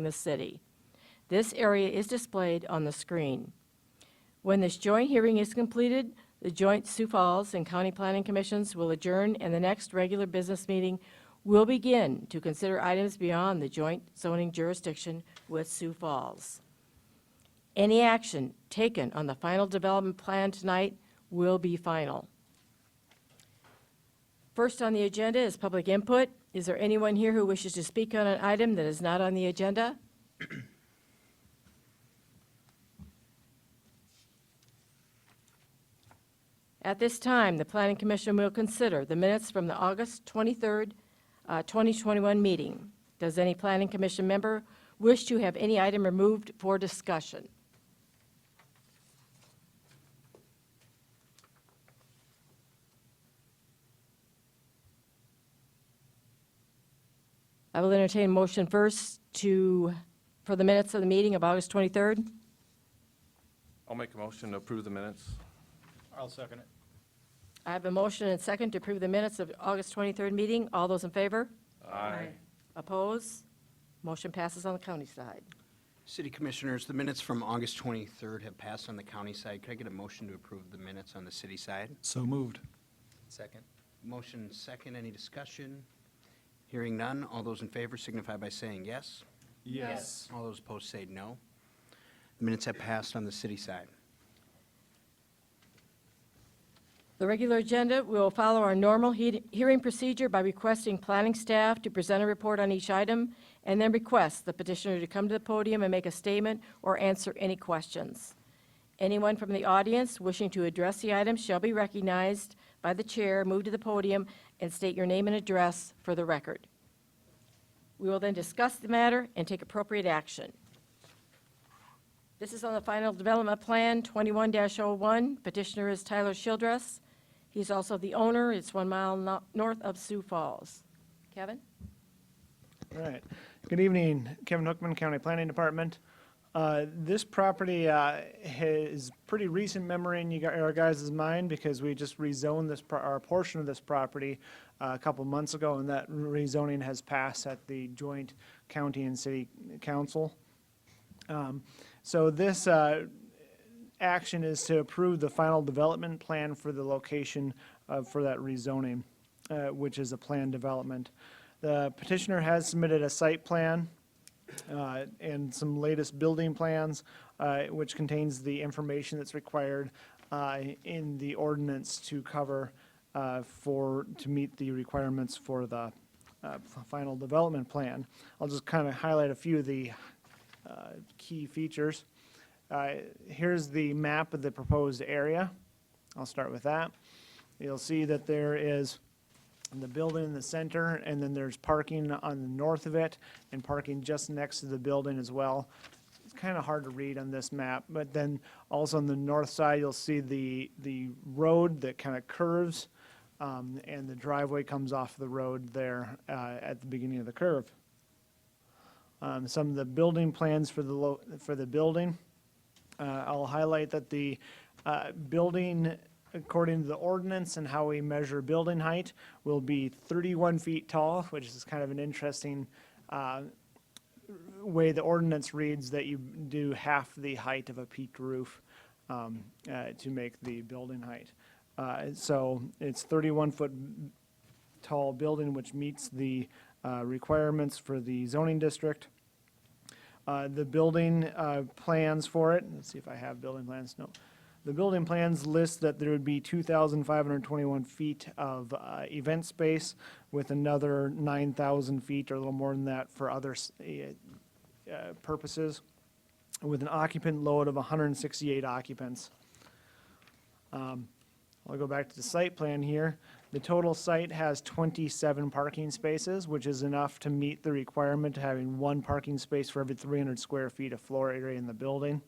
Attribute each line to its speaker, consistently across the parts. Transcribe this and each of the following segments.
Speaker 1: the city. This area is displayed on the screen. When this joint hearing is completed, the joint Sioux Falls and County Planning Commissions will adjourn, and the next regular business meeting will begin to consider items beyond the joint zoning jurisdiction with Sioux Falls. Any action taken on the final development plan tonight will be final. First on the agenda is public input. Is there anyone here who wishes to speak on an item that is not on the agenda? At this time, the Planning Commission will consider the minutes from the August 23rd, 2021 meeting. Does any Planning Commission member wish to have any item removed for discussion? I will entertain a motion first for the minutes of the meeting of August 23rd.
Speaker 2: I'll make a motion to approve the minutes.
Speaker 3: I'll second it.
Speaker 1: I have a motion and second to approve the minutes of August 23rd meeting. All those in favor?
Speaker 2: Aye.
Speaker 1: Oppose? Motion passes on the county side.
Speaker 4: City Commissioners, the minutes from August 23rd have passed on the county side. Could I get a motion to approve the minutes on the city side?
Speaker 3: So moved.
Speaker 4: Second. Motion second. Any discussion? Hearing none. All those in favor signify by saying yes.
Speaker 3: Yes.
Speaker 4: All those opposed say no. The minutes have passed on the city side.
Speaker 1: The regular agenda will follow our normal hearing procedure by requesting planning staff to present a report on each item, and then request the petitioner to come to the podium and make a statement or answer any questions. Anyone from the audience wishing to address the item shall be recognized by the chair, move to the podium, and state your name and address for the record. We will then discuss the matter and take appropriate action. This is on the final development plan, 21-01. Petitioner is Tyler Childress. He's also the owner. It's 1 mile north of Sioux Falls. Kevin?
Speaker 5: All right. Good evening, Kevin Hookman, County Planning Department. This property has pretty recent memory in our guys' mind because we just rezoned our portion of this property a couple months ago, and that rezoning has passed at the joint county and city council. So this action is to approve the final development plan for the location for that rezoning, which is a planned development. The petitioner has submitted a site plan and some latest building plans, which contains the information that's required in the ordinance to cover to meet the requirements for the final development plan. I'll just kind of highlight a few of the key features. Here's the map of the proposed area. I'll start with that. You'll see that there is the building in the center, and then there's parking on the north of it and parking just next to the building as well. It's kind of hard to read on this map, but then also on the north side you'll see the road that kind of curves, and the driveway comes off the road there at the beginning of the curve. Some of the building plans for the building. I'll highlight that the building, according to the ordinance and how we measure building height, will be 31 feet tall, which is kind of an interesting way the ordinance reads, that you do half the height of a peaked roof to make the building height. So it's 31-foot tall building, which meets the requirements for the zoning district. The building plans for it, let's see if I have building plans, no. The building plans list that there would be 2,521 feet of event space, with another 9,000 feet or a little more than that for other purposes, with an occupant load of 168 occupants. I'll go back to the site plan here. The total site has 27 parking spaces, which is enough to meet the requirement of having 1 parking space for every 300 square feet of floor area in the building.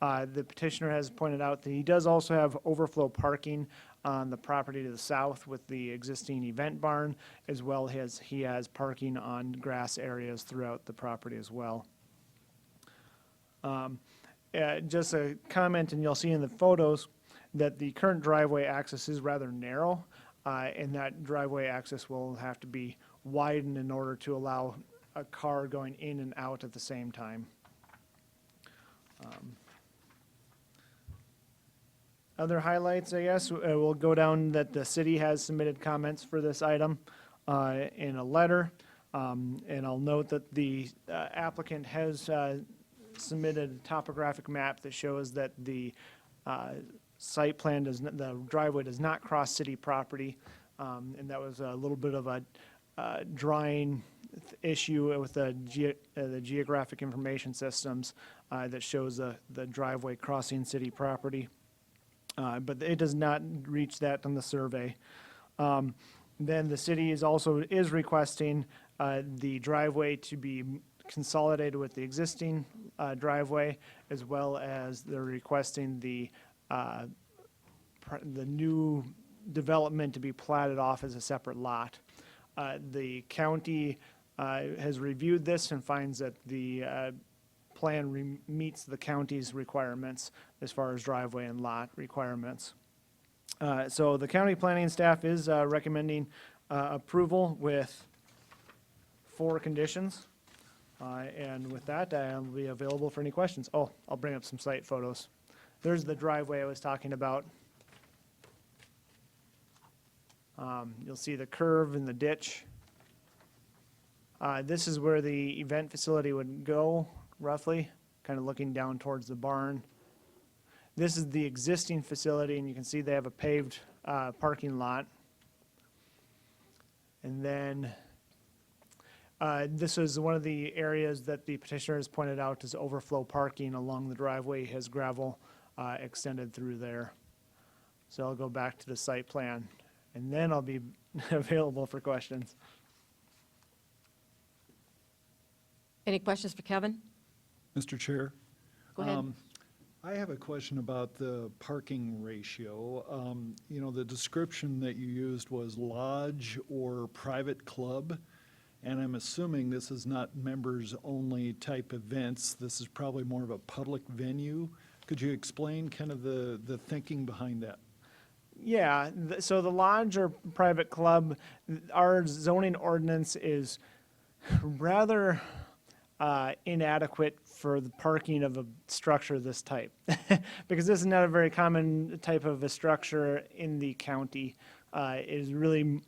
Speaker 5: The petitioner has pointed out that he does also have overflow parking on the property to the south with the existing event barn, as well as he has parking on grass areas throughout the property as well. Just a comment, and you'll see in the photos that the current driveway access is rather narrow, and that driveway access will have to be widened in order to allow a car going in and out at the same time. Other highlights, I guess, we'll go down that the city has submitted comments for this item in a letter. And I'll note that the applicant has submitted a topographic map that shows that the site plan the driveway does not cross city property. And that was a little bit of a drawing issue with the geographic information systems that shows the driveway crossing city property. But it does not reach that on the survey. Then the city is requesting the driveway to be consolidated with the existing driveway, as well as they're requesting the new development to be platted off as a separate lot. The county has reviewed this and finds that the plan meets the county's requirements as far as driveway and lot requirements. So the county planning staff is recommending approval with 4 conditions. And with that, I'll be available for any questions. Oh, I'll bring up some site photos. There's the driveway I was talking about. You'll see the curve in the ditch. This is where the event facility would go, roughly, kind of looking down towards the barn. This is the existing facility, and you can see they have a paved parking lot. And then this is one of the areas that the petitioner has pointed out as overflow parking along the driveway, has gravel extended through there. So I'll go back to the site plan, and then I'll be available for questions.
Speaker 1: Any questions for Kevin?
Speaker 6: Mr. Chair?
Speaker 1: Go ahead.
Speaker 6: I have a question about the parking ratio. You know, the description that you used was lodge or private club, and I'm assuming this is not members-only type events. This is probably more of a public venue. Could you explain kind of the thinking behind that?
Speaker 5: Yeah, so the lodge or private club, our zoning ordinance is rather inadequate for the parking of a structure of this type. Because this is not a very common type of a structure in the county. It is really,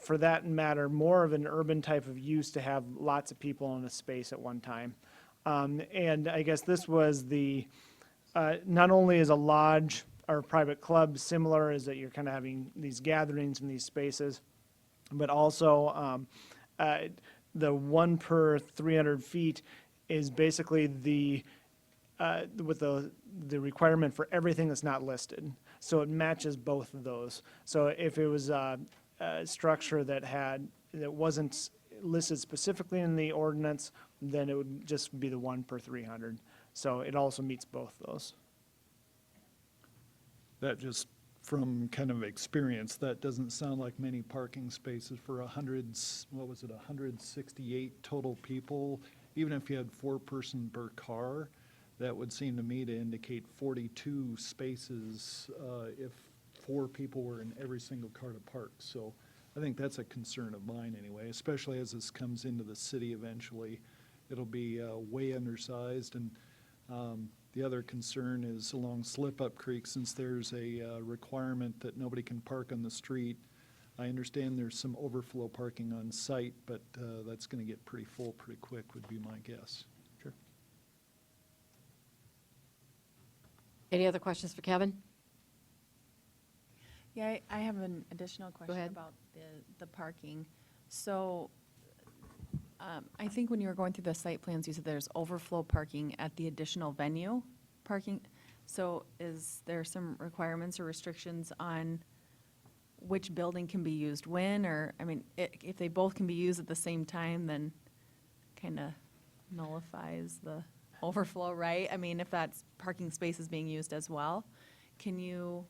Speaker 5: for that matter, more of an urban type of use to have lots of people in a space at one time. And I guess this was not only is a lodge or private club similar, is that you're kind of having these gatherings in these spaces, but also the 1 per 300 feet is basically with the requirement for everything that's not listed. So it matches both of those. So if it was a structure that wasn't listed specifically in the ordinance, then it would just be the 1 per 300. So it also meets both those.
Speaker 6: That just, from kind of experience, that doesn't sound like many parking spaces for 168 total people. Even if you had 4-person per car, that would seem to me to indicate 42 spaces if 4 people were in every single car to park. So I think that's a concern of mine anyway, especially as this comes into the city eventually. It'll be way undersized. And the other concern is along Slip Up Creek, since there's a requirement that nobody can park on the street. I understand there's some overflow parking on site, but that's going to get pretty full pretty quick would be my guess.
Speaker 5: Sure.
Speaker 1: Any other questions for Kevin?
Speaker 7: Yeah, I have an additional question
Speaker 1: ahead.
Speaker 7: about the parking. So I think when you were going through the site plans, you said there's overflow parking at the additional venue parking. So is there some requirements or restrictions on which building can be used when? Or, I mean, if they both can be used at the same time, then kind of nullifies the overflow, right? I mean, if that's parking space is being used as well, can you,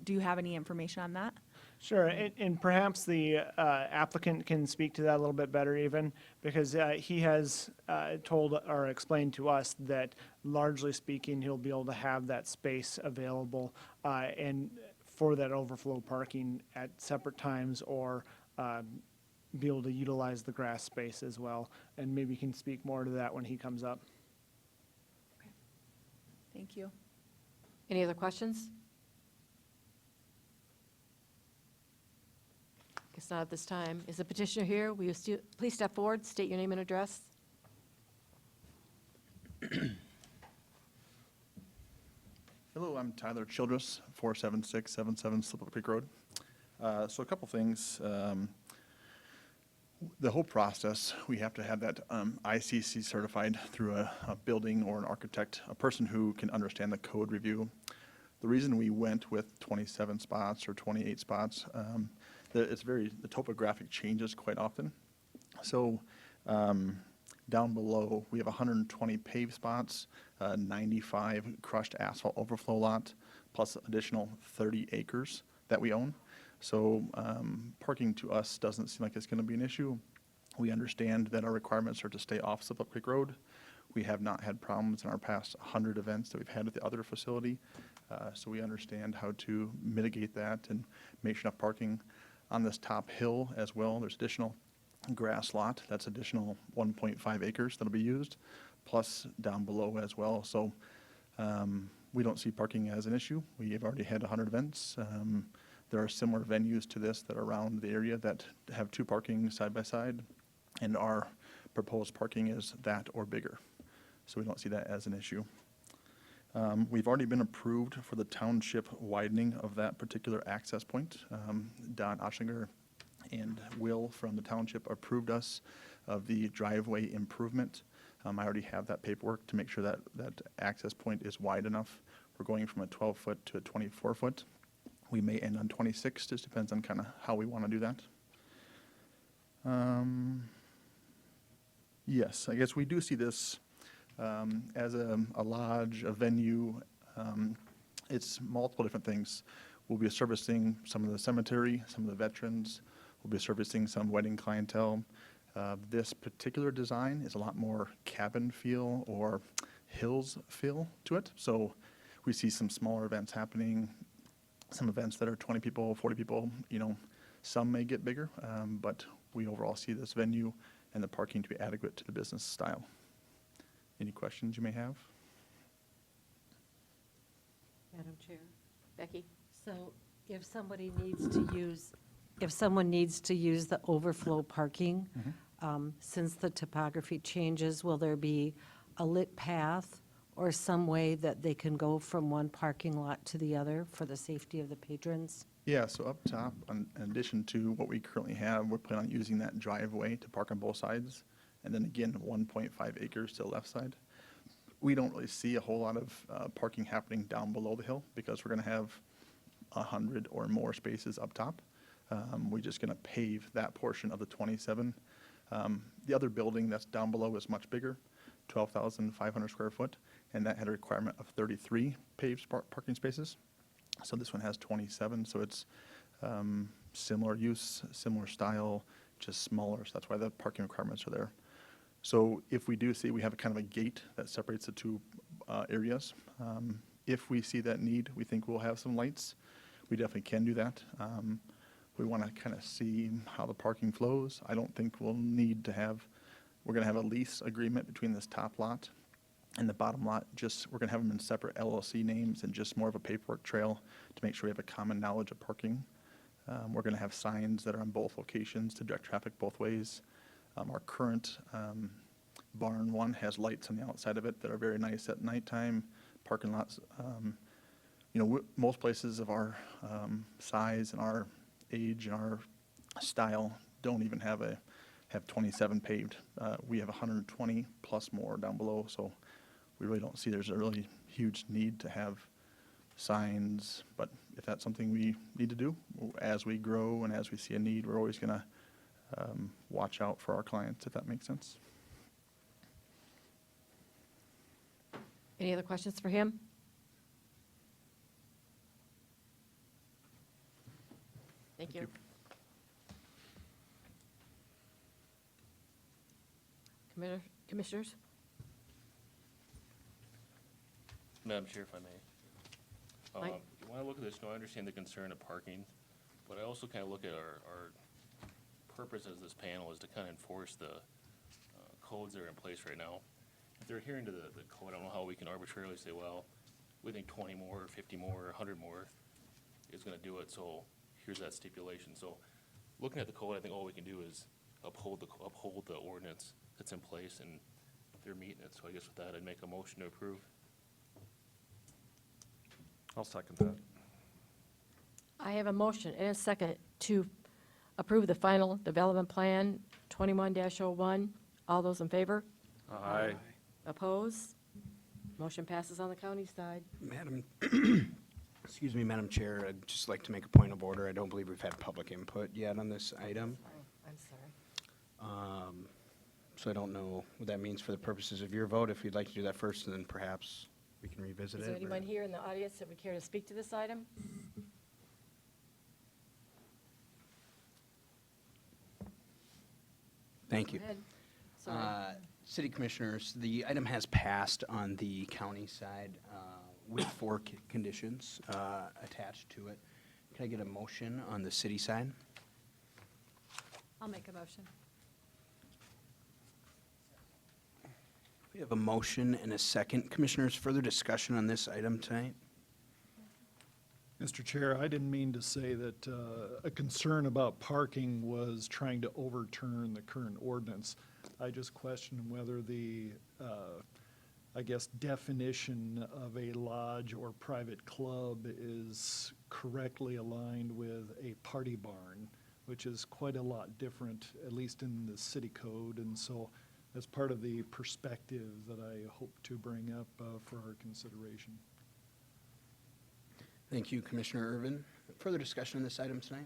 Speaker 7: do you have any information on that?
Speaker 5: Sure, and perhaps the applicant can speak to that a little bit better even, because he has told or explained to us that largely speaking, he'll be able to have that space available and for that overflow parking at separate times or be able to utilize the grass space as well. And maybe he can speak more to that when he comes up.
Speaker 7: Thank you.
Speaker 1: Any other questions? Guess not at this time. Is the petitioner here? Will you please step forward, state your name and address?
Speaker 8: Hello, I'm Tyler Childress, 47677 Slippery Creek Road. So a couple things. The whole process, we have to have that ICC certified through a building or an architect, a person who can understand the code review. The reason we went with 27 spots or 28 spots, the topographic changes quite often. So down below, we have 120 paved spots, 95 crushed asphalt overflow lot, plus additional 30 acres that we own. So parking to us doesn't seem like it's going to be an issue. We understand that our requirements are to stay off Slip Creek Road. We have not had problems in our past 100 events that we've had at the other facility. So we understand how to mitigate that and make sure enough parking on this top hill as well. There's additional grass lot, that's additional 1.5 acres that'll be used, plus down below as well. So we don't see parking as an issue. We have already had 100 events. There are similar venues to this that are around the area that have two parking side by side, and our proposed parking is that or bigger. So we don't see that as an issue. We've already been approved for the township widening of that particular access point. Don Oschlinger and Will from the township approved us of the driveway improvement. I already have that paperwork to make sure that that access point is wide enough. We're going from a 12-foot to a 24-foot. We may end on 26, just depends on kind of how we want to do that. Yes, I guess we do see this as a lodge, a venue. It's multiple different things. We'll be servicing some of the cemetery, some of the veterans. We'll be servicing some wedding clientele. This particular design is a lot more cabin feel or hills feel to it. So we see some smaller events happening, some events that are 20 people, 40 people, some may get bigger, but we overall see this venue and the parking to be adequate to the business style. Any questions you may have?
Speaker 9: Madam Chair.
Speaker 1: Becky?
Speaker 9: So if somebody needs to use, if someone needs to use the overflow parking, since the topography changes, will there be a lit path or some way that they can go from one parking lot to the other for the safety of the patrons?
Speaker 8: Yeah, so up top, in addition to what we currently have, we're planning on using that driveway to park on both sides. And then again, 1.5 acres to the left side. We don't really see a whole lot of parking happening down below the hill because we're going to have 100 or more spaces up top. We're just going to pave that portion of the 27. The other building that's down below is much bigger, 12,500 square foot, and that had a requirement of 33 paved parking spaces. So this one has 27, so it's similar use, similar style, just smaller. So that's why the parking requirements are there. So if we do see, we have a kind of a gate that separates the two areas. If we see that need, we think we'll have some lights. We definitely can do that. We want to kind of see how the parking flows. I don't think we'll need to have, we're going to have a lease agreement between this top lot and the bottom lot. Just, we're going to have them in separate LLC names and just more of a paperwork trail to make sure we have a common knowledge of parking. We're going to have signs that are on both locations to direct traffic both ways. Our current barn one has lights on the outside of it that are very nice at nighttime. Parking lots, most places of our size and our age and our style don't even have 27 paved. We have 120 plus more down below, so we really don't see there's a really huge need to have signs. But if that's something we need to do, as we grow and as we see a need, we're always going to watch out for our clients, if that makes sense.
Speaker 1: Any other questions for him? Thank you. Commissioners?
Speaker 10: Madam Chair, if I may.
Speaker 1: Mike?
Speaker 10: When I look at this, I understand the concern of parking, but I also kind of look at our purpose of this panel is to kind of enforce the codes that are in place right now. If they're adhering to the code, I don't know how we can arbitrarily say, well, we think 20 more, or 50 more, or 100 more is going to do it, so here's that stipulation. So looking at the code, I think all we can do is uphold the ordinance that's in place, and they're meeting it. So I guess with that, I'd make a motion to approve.
Speaker 2: I'll second that.
Speaker 1: I have a motion and a second to approve the final development plan 21-01. All those in favor?
Speaker 2: Aye.
Speaker 1: Opposed? Motion passes on the county side.
Speaker 4: Madam, excuse me, Madam Chair, I'd just like to make a point of order. I don't believe we've had public input yet on this item.
Speaker 1: I'm sorry.
Speaker 4: So I don't know what that means for the purposes of your vote. If you'd like to do that first, then perhaps we can revisit it.
Speaker 1: Is there
Speaker 4: or-
Speaker 1: anyone here in the audience that would care to speak to this item?
Speaker 4: Thank you.
Speaker 1: Go ahead. Sorry.
Speaker 4: City Commissioners, the item has passed on the county side with 4 conditions attached to it. Can I get a motion on the city side?
Speaker 7: I'll make a motion.
Speaker 4: We have a motion and a second. Commissioners, further discussion on this item tonight?
Speaker 6: Mr. Chair, I didn't mean to say that a concern about parking was trying to overturn the current ordinance. I just questioned whether the, I guess, definition of a lodge or private club is correctly aligned with a party barn, which is quite a lot different, at least in the city code. And so that's part of the perspective that I hope to bring up for our consideration.
Speaker 4: Thank you, Commissioner Irvin. Further discussion on this item tonight?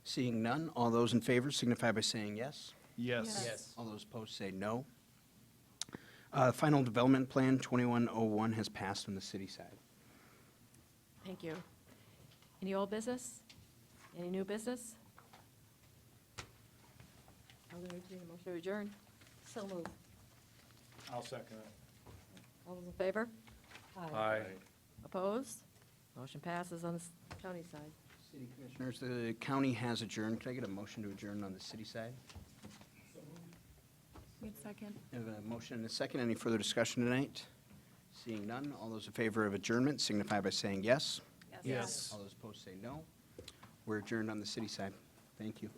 Speaker 4: Seeing none, all those in favor signify by saying yes.
Speaker 6: Yes.
Speaker 4: All those opposed say no. Final Development Plan 2101 has passed on the city side.
Speaker 1: Thank you. Any old business? Any new business? I'm going to entertain a motion to adjourn.
Speaker 9: So moved.
Speaker 3: I'll second it.
Speaker 1: All those in favor?
Speaker 2: Aye.
Speaker 1: Opposed? Motion passes on the county side.
Speaker 4: City Commissioners, the county has adjourned. Can I get a motion to adjourn on the city side?
Speaker 7: Good second.
Speaker 4: I have a motion and a second. Any further discussion tonight? Seeing none, all those in favor of adjournment signify by saying yes.
Speaker 3: Yes.
Speaker 4: All those opposed say no. We're adjourned on the city side. Thank you.